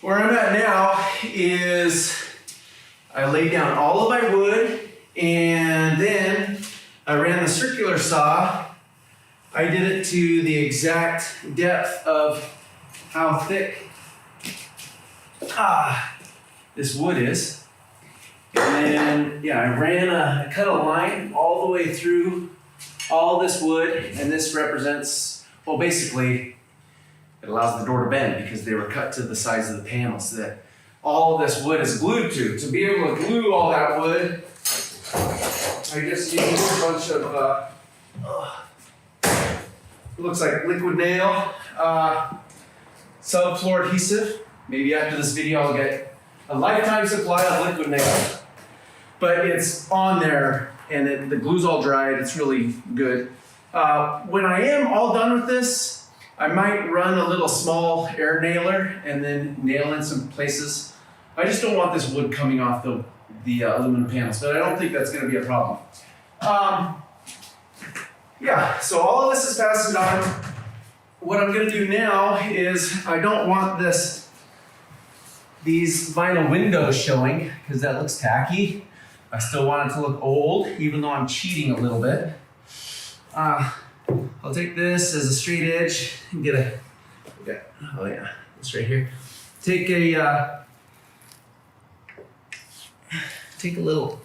Where I'm at now is I laid down all of my wood and then I ran the circular saw. I did it to the exact depth of how thick this wood is. And then, I cut a line all the way through all this wood, and this represents, well, basically, it allows the door to bend because they were cut to the size of the panel so that all of this wood is glued to. To be able to glue all that wood, I just used a bunch of, looks like liquid nail, subfloor adhesive. Maybe after this video I'll get a lifetime supply of liquid nail. But it's on there and the glue's all dried, it's really good. When I am all done with this, I might run a little small air nailer and then nail in some places. I just don't want this wood coming off the aluminum panels, but I don't think that's gonna be a problem. So all of this is fastened on. What I'm gonna do now is I don't want these vinyl windows showing because that looks tacky. I still want it to look old, even though I'm cheating a little bit. I'll take this as a straight edge and get a, this right here. Take my little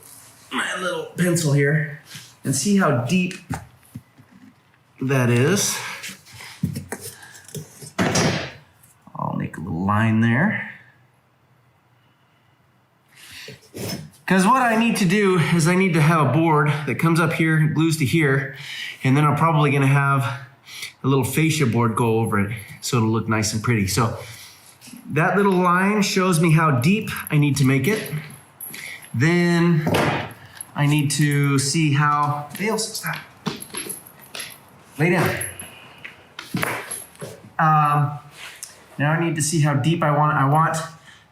pencil here and see how deep that is. I'll make a little line there. Because what I need to do is I need to have a board that comes up here, glues to here, and then I'm probably gonna have a little fascia board go over it so it'll look nice and pretty. So that little line shows me how deep I need to make it. Then I need to see how, Dale, stop. Lay down. Now I need to see how deep I want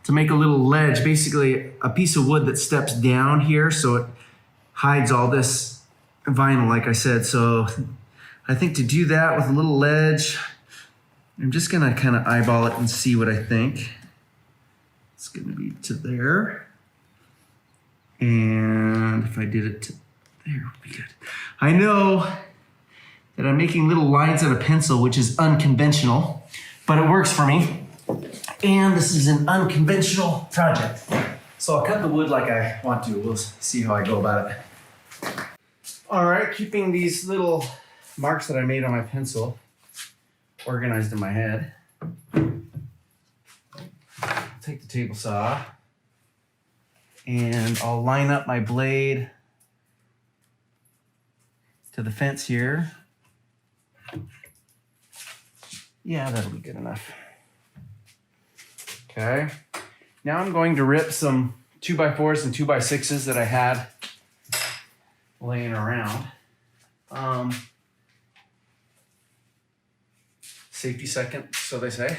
to make a little ledge, basically a piece of wood that steps down here so it hides all this vinyl, like I said. So I think to do that with a little ledge, I'm just gonna kind of eyeball it and see what I think. It's gonna be to there. And if I did it to there, would be good. I know that I'm making little lines out of pencil, which is unconventional, but it works for me. And this is an unconventional project. So I'll cut the wood like I want to. We'll see how I go about it. All right, keeping these little marks that I made on my pencil organized in my head. Take the table saw and I'll line up my blade to the fence here. Yeah, that'll be good enough. Okay, now I'm going to rip some 2x4s and 2x6s that I had laying around. Safety second, so they say.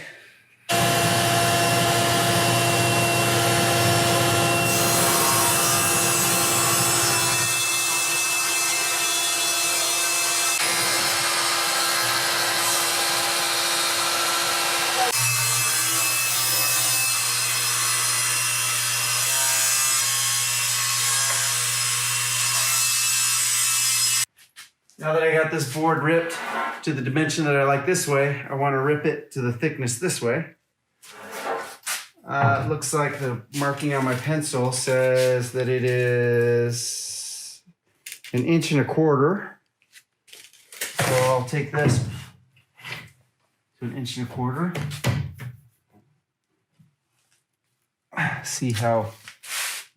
Now that I got this board ripped to the dimension that I like this way, I want to rip it to the thickness this way. It looks like the marking on my pencil says that it is 1.25 inches. So I'll take this to 1.25 inches. See how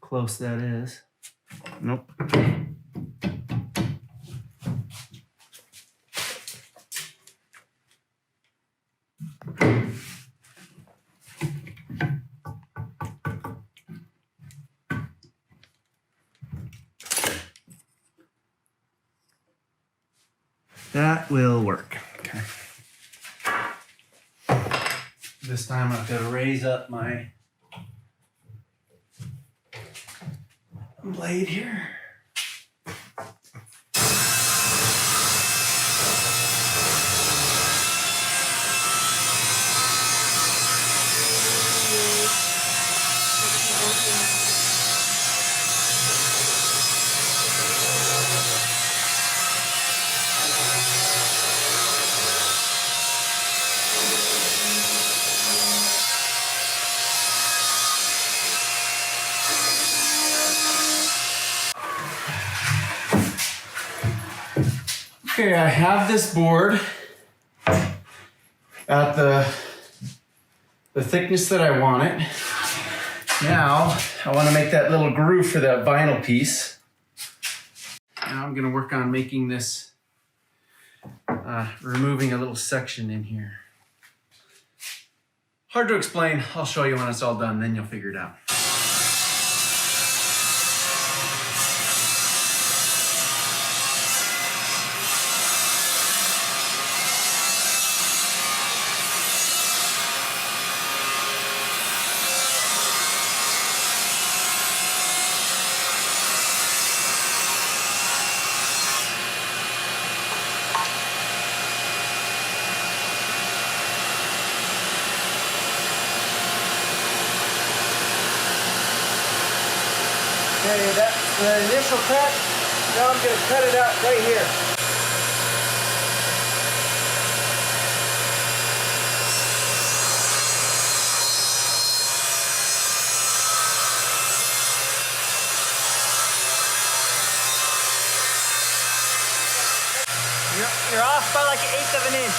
close that is. Nope. That will work. Okay. This time I've got to raise up my blade here. Okay, I have this board at the thickness that I want it. Now, I want to make that little groove for that vinyl piece. Now I'm going to work on making this, removing a little section in here. Hard to explain. I'll show you when it's all done, then you'll figure it out. Okay, that's the initial cut. Now I'm going to cut it out right here. You're off by like 1/8 of an inch.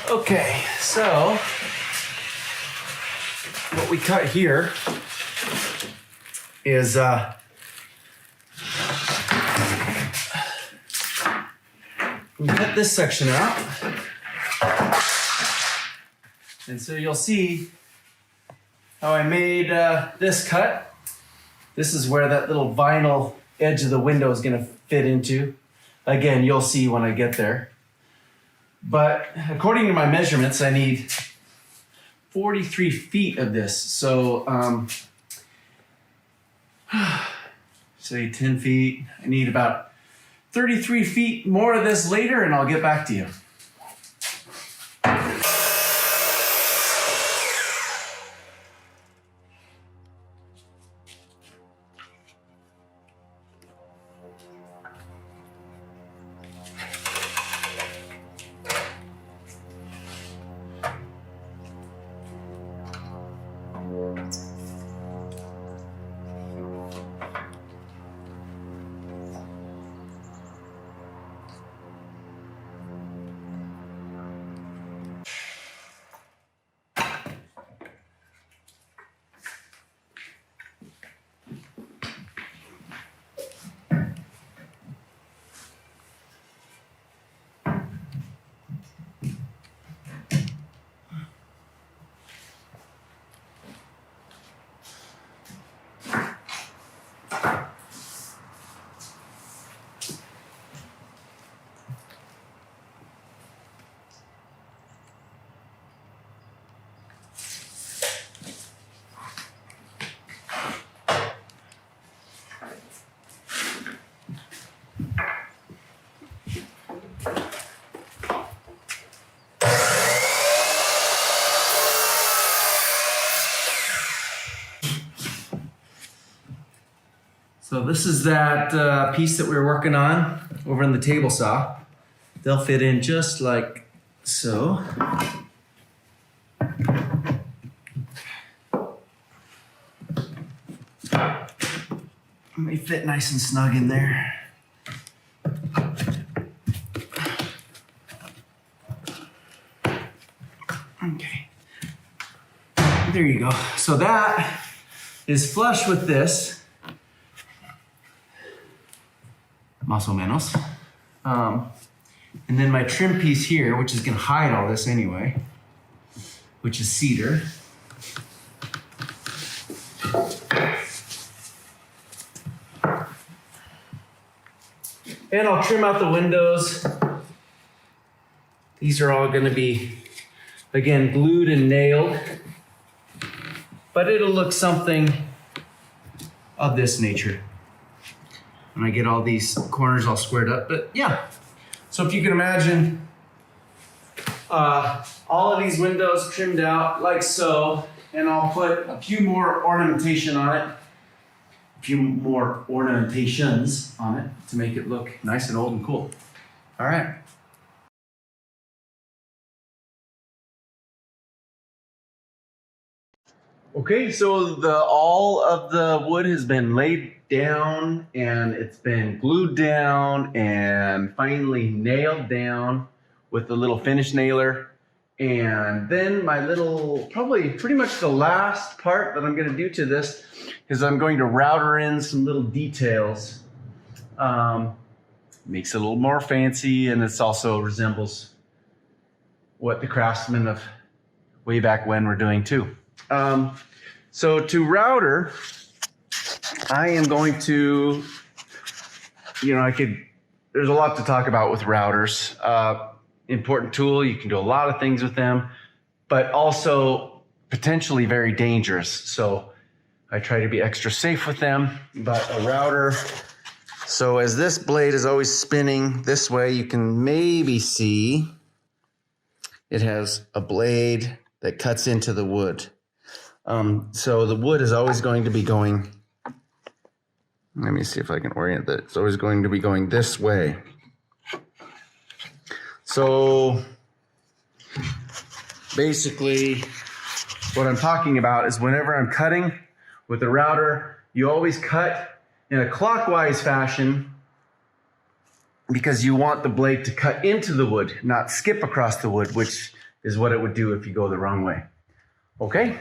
Okay, so what we cut here is we cut this section out, and so you'll see how I made this cut. This is where that little vinyl edge of the window is going to fit into. Again, you'll see when I get there. But according to my measurements, I need 43 feet of this. So, say 10 feet. I need about 33 feet more of this later, and I'll get back to you. So this is that piece that we were working on over in the table saw. They'll fit in just like so. They fit nice and snug in there. Okay. There you go. So that is flush with this. Más o menos. And then my trim piece here, which is going to hide all this anyway, which is cedar. And I'll trim out the windows. These are all going to be, again, glued and nailed. But it'll look something of this nature when I get all these corners all squared up. But yeah, so if you can imagine all of these windows trimmed out like so, and I'll put a few more ornamentation on it, a few more ornamentations on it to make it look nice and old and cool. All right. Okay, so all of the wood has been laid down and it's been glued down and finally nailed down with the little finish nailer. And then my little, probably pretty much the last part that I'm gonna do to this is I'm going to router in some little details. Makes it a little more fancy, and it also resembles what the craftsmen of way back when were doing too. So to router, I am going to, there's a lot to talk about with routers. Important tool, you can do a lot of things with them, but also potentially very dangerous. So I try to be extra safe with them, but a router, so as this blade is always spinning this way, you can maybe see it has a blade that cuts into the wood. So the wood is always going to be going, let me see if I can orient that. It's always going to be going this way. So basically what I'm talking about is whenever I'm cutting with the router, you always cut in a clockwise fashion because you want the blade to cut into the wood, not skip across the wood, which is what it would do if you go the wrong way. Okay?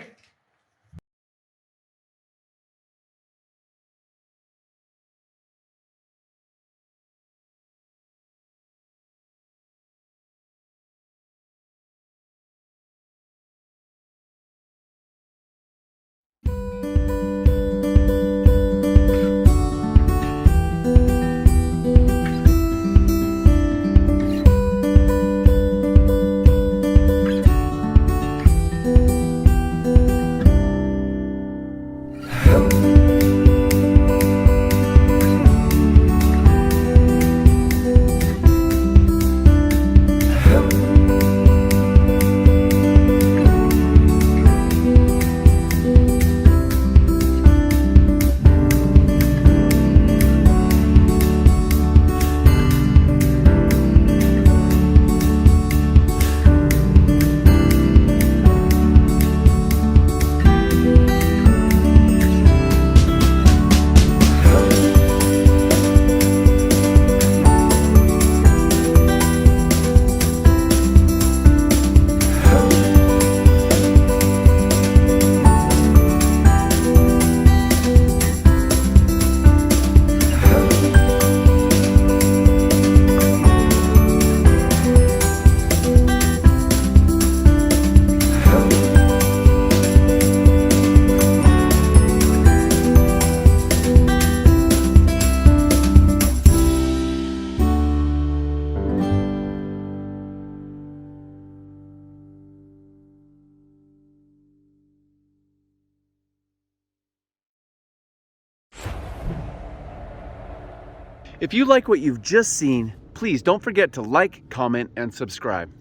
If you like what you've just seen, please don't forget to like, comment, and subscribe.